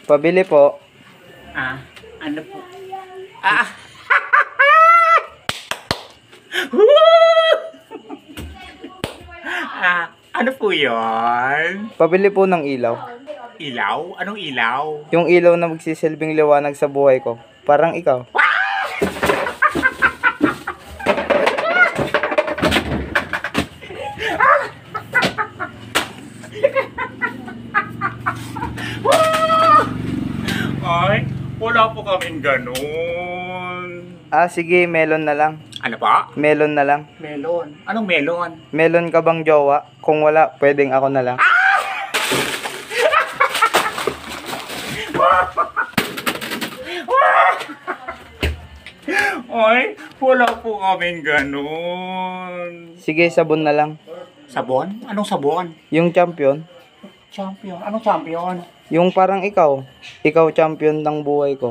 Pabili po. Ano po? Ah! Ano po yun? Pabili po ng ilaw. Ilaw? Anong ilaw? Yung ilaw na magsisilbing liwanag sa buhay ko. Parang ikaw. Ay, wala po kaming ganun. Sige, melon na lang. Ano pa? Melon na lang. Melon. Anong melon? Melon ka bang jowa? Kung wala, pwedeng ako na lang. Ay, wala po kaming ganun. Sige, sabon na lang. Sabon? Anong sabon? Yung champion. Champion. Anong champion? Yung parang ikaw. Ikaw champion ng buhay ko.